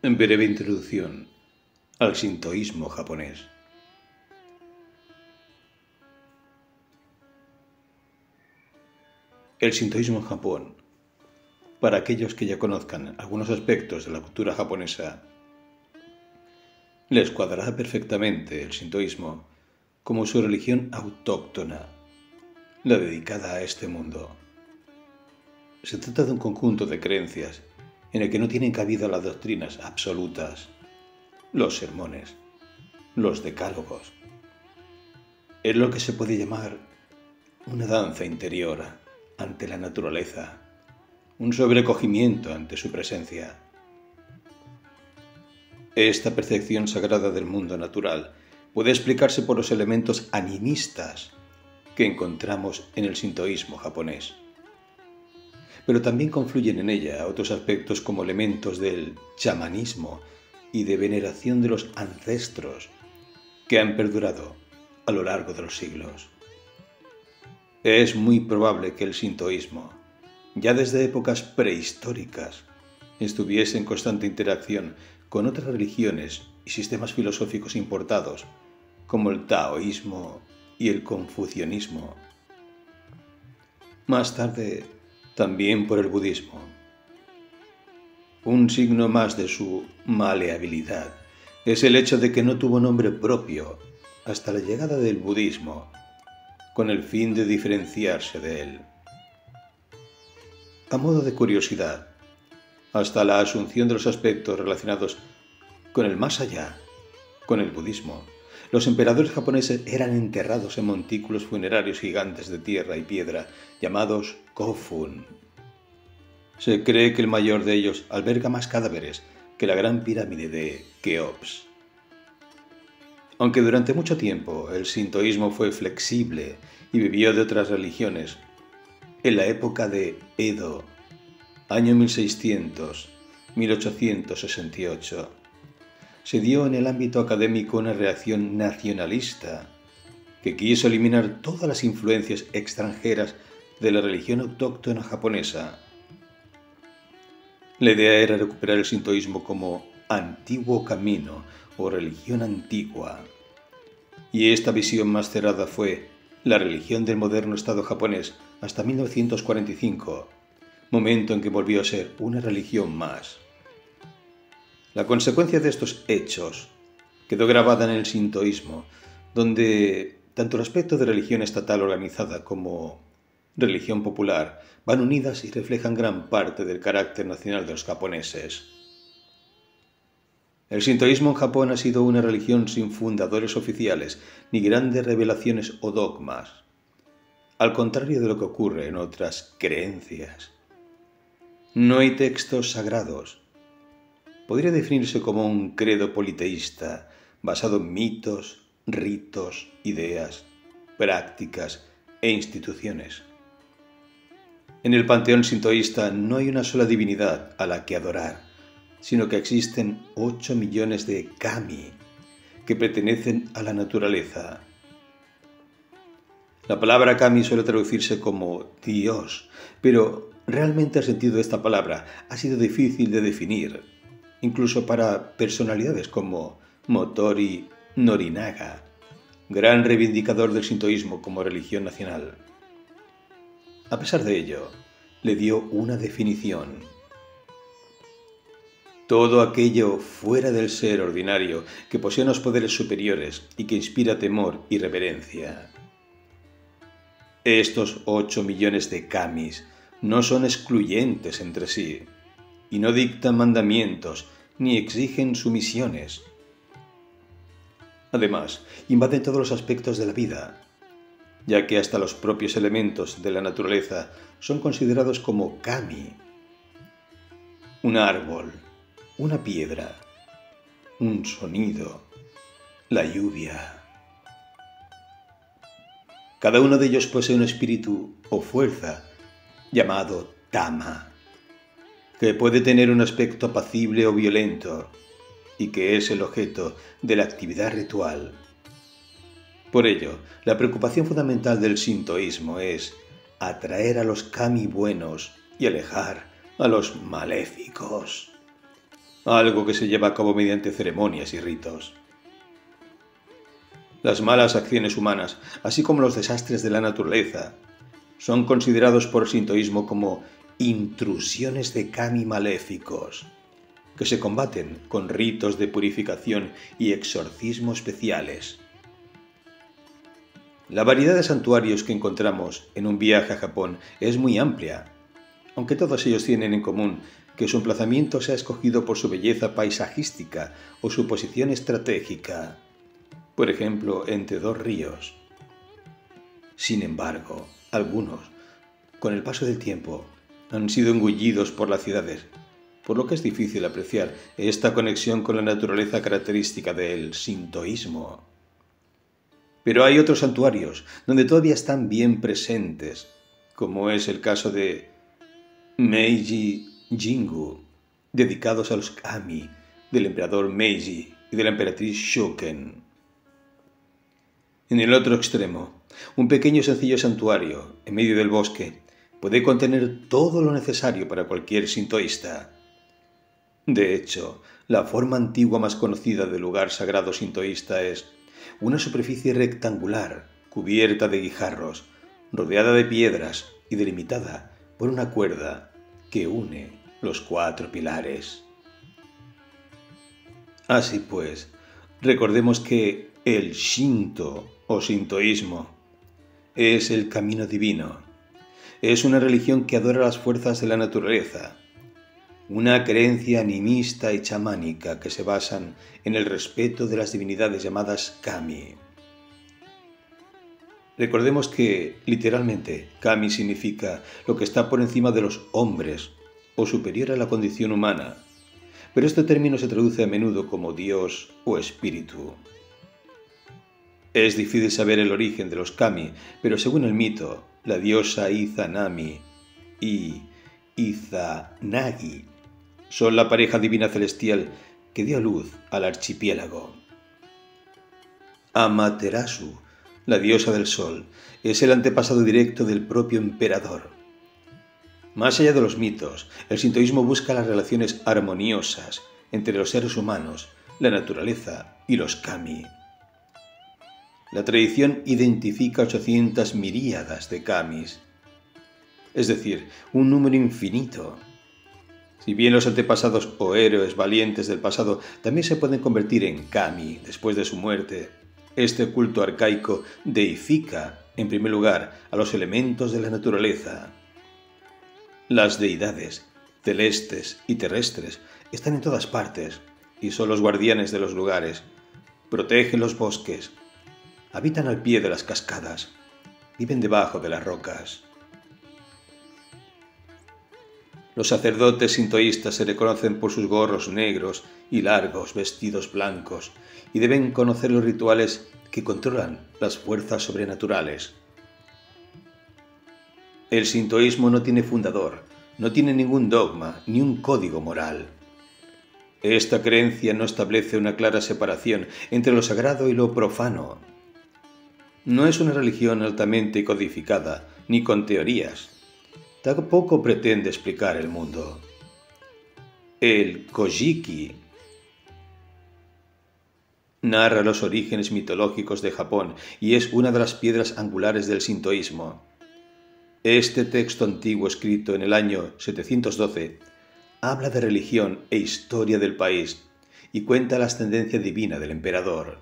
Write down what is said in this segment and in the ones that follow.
En breve introducción al sintoísmo japonés. El sintoísmo en Japón, para aquellos que ya conozcan algunos aspectos de la cultura japonesa, les cuadrará perfectamente el sintoísmo como su religión autóctona, la dedicada a este mundo. Se trata de un conjunto de creencias en el que no tienen cabida las doctrinas absolutas, los sermones, los decálogos. Es lo que se puede llamar una danza interior ante la naturaleza, un sobrecogimiento ante su presencia. Esta percepción sagrada del mundo natural puede explicarse por los elementos animistas que encontramos en el sintoísmo japonés. Pero también confluyen en ella otros aspectos como elementos del chamanismo y de veneración de los ancestros que han perdurado a lo largo de los siglos. Es muy probable que el sintoísmo, ya desde épocas prehistóricas, estuviese en constante interacción con otras religiones y sistemas filosóficos importados, como el taoísmo y el confucianismo. Más tarde, también por el budismo. Un signo más de su maleabilidad es el hecho de que no tuvo nombre propio hasta la llegada del budismo, con el fin de diferenciarse de él. A modo de curiosidad, hasta la asunción de los aspectos relacionados con el más allá, con el budismo, los emperadores japoneses eran enterrados en montículos funerarios gigantes de tierra y piedra llamados kofun. Se cree que el mayor de ellos alberga más cadáveres que la gran pirámide de Keops. Aunque durante mucho tiempo el sintoísmo fue flexible y vivió de otras religiones, en la época de Edo, año 1600-1868, se dio en el ámbito académico una reacción nacionalista que quiso eliminar todas las influencias extranjeras de la religión autóctona japonesa. La idea era recuperar el sintoísmo como antiguo camino o religión antigua, y esta visión más cerrada fue la religión del moderno Estado japonés hasta 1945, momento en que volvió a ser una religión más. La consecuencia de estos hechos quedó grabada en el sintoísmo, donde tanto el aspecto de religión estatal organizada como religión popular van unidas y reflejan gran parte del carácter nacional de los japoneses. El sintoísmo en Japón ha sido una religión sin fundadores oficiales ni grandes revelaciones o dogmas, al contrario de lo que ocurre en otras creencias. No hay textos sagrados. Podría definirse como un credo politeísta basado en mitos, ritos, ideas, prácticas e instituciones. En el panteón sintoísta no hay una sola divinidad a la que adorar, sino que existen 8 millones de kami que pertenecen a la naturaleza. La palabra kami suele traducirse como Dios, pero realmente el sentido de esta palabra ha sido difícil de definir, incluso para personalidades como Motori Norinaga, gran reivindicador del sintoísmo como religión nacional. A pesar de ello, le dio una definición: todo aquello fuera del ser ordinario que posee unos poderes superiores y que inspira temor y reverencia. Estos 8 millones de kamis no son excluyentes entre sí, y no dictan mandamientos ni exigen sumisiones. Además, invaden todos los aspectos de la vida, ya que hasta los propios elementos de la naturaleza son considerados como kami. Un árbol, una piedra, un sonido, la lluvia. Cada uno de ellos posee un espíritu o fuerza llamado Tama, que puede tener un aspecto apacible o violento y que es el objeto de la actividad ritual. Por ello, la preocupación fundamental del sintoísmo es atraer a los kami buenos y alejar a los maléficos. algo que se lleva a cabo mediante ceremonias y ritos. Las malas acciones humanas, así como los desastres de la naturaleza, son considerados por el sintoísmo como intrusiones de kami maléficos, que se combaten con ritos de purificación y exorcismo especiales. La variedad de santuarios que encontramos en un viaje a Japón es muy amplia, aunque todos ellos tienen en común que su emplazamiento se ha escogido por su belleza paisajística o su posición estratégica, por ejemplo, entre dos ríos. Sin embargo, algunos, con el paso del tiempo, han sido engullidos por las ciudades, por lo que es difícil apreciar esta conexión con la naturaleza característica del sintoísmo. Pero hay otros santuarios donde todavía están bien presentes, como es el caso de Meiji Jingu, dedicados a los kami del emperador Meiji y de la emperatriz Shoken. En el otro extremo, un pequeño y sencillo santuario, en medio del bosque, puede contener todo lo necesario para cualquier sintoísta. De hecho, la forma antigua más conocida del lugar sagrado sintoísta es una superficie rectangular, cubierta de guijarros, rodeada de piedras y delimitada por una cuerda que une los 4 pilares. Así pues, recordemos que el Shinto o sintoísmo es el camino divino. Es una religión que adora las fuerzas de la naturaleza, una creencia animista y chamánica que se basan en el respeto de las divinidades llamadas kami. Recordemos que, literalmente, kami significa lo que está por encima de los hombres o superior a la condición humana, pero este término se traduce a menudo como Dios o Espíritu. Es difícil saber el origen de los kami, pero según el mito, la diosa Izanami y Izanagi son la pareja divina celestial que dio luz al archipiélago. Amaterasu, la diosa del sol, es el antepasado directo del propio emperador. Más allá de los mitos, el sintoísmo busca las relaciones armoniosas entre los seres humanos, la naturaleza y los kami. La tradición identifica 800 miríadas de kamis, es decir, un número infinito. Si bien los antepasados o héroes valientes del pasado también se pueden convertir en kami después de su muerte, este culto arcaico deifica, en primer lugar, a los elementos de la naturaleza. Las deidades, celestes y terrestres, están en todas partes y son los guardianes de los lugares. Protegen los bosques, habitan al pie de las cascadas, viven debajo de las rocas. Los sacerdotes sintoístas se reconocen por sus gorros negros y largos vestidos blancos y deben conocer los rituales que controlan las fuerzas sobrenaturales. El sintoísmo no tiene fundador, no tiene ningún dogma ni un código moral. Esta creencia no establece una clara separación entre lo sagrado y lo profano. No es una religión altamente codificada, ni con teorías. Tampoco pretende explicar el mundo. El Kojiki narra los orígenes mitológicos de Japón y es una de las piedras angulares del sintoísmo. Este texto antiguo, escrito en el año 712, habla de religión e historia del país y cuenta la ascendencia divina del emperador.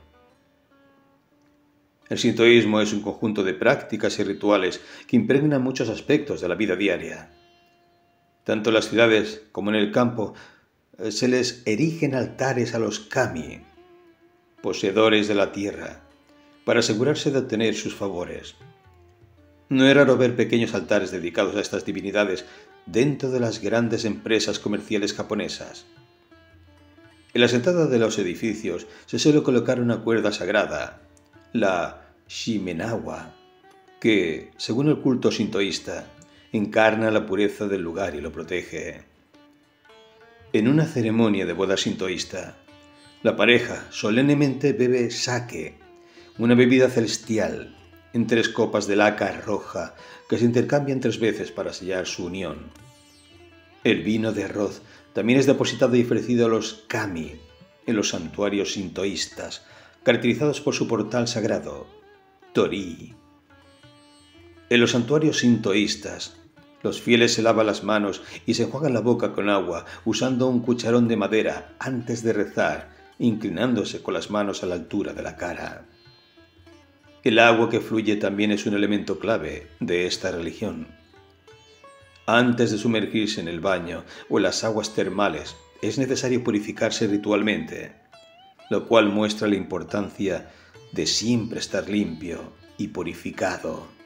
El sintoísmo es un conjunto de prácticas y rituales que impregnan muchos aspectos de la vida diaria. Tanto en las ciudades como en el campo se les erigen altares a los kami, poseedores de la tierra, para asegurarse de obtener sus favores. No es raro ver pequeños altares dedicados a estas divinidades dentro de las grandes empresas comerciales japonesas. En la entrada de los edificios se suele colocar una cuerda sagrada, la shimenawa, que, según el culto sintoísta, encarna la pureza del lugar y lo protege. En una ceremonia de boda sintoísta, la pareja solemnemente bebe sake, una bebida celestial, en 3 copas de laca roja que se intercambian 3 veces para sellar su unión. El vino de arroz también es depositado y ofrecido a los kami en los santuarios sintoístas, caracterizados por su portal sagrado, Torii. En los santuarios sintoístas, los fieles se lavan las manos y se enjuagan la boca con agua usando un cucharón de madera antes de rezar, inclinándose con las manos a la altura de la cara. El agua que fluye también es un elemento clave de esta religión. Antes de sumergirse en el baño o en las aguas termales, es necesario purificarse ritualmente, lo cual muestra la importancia de siempre estar limpio y purificado.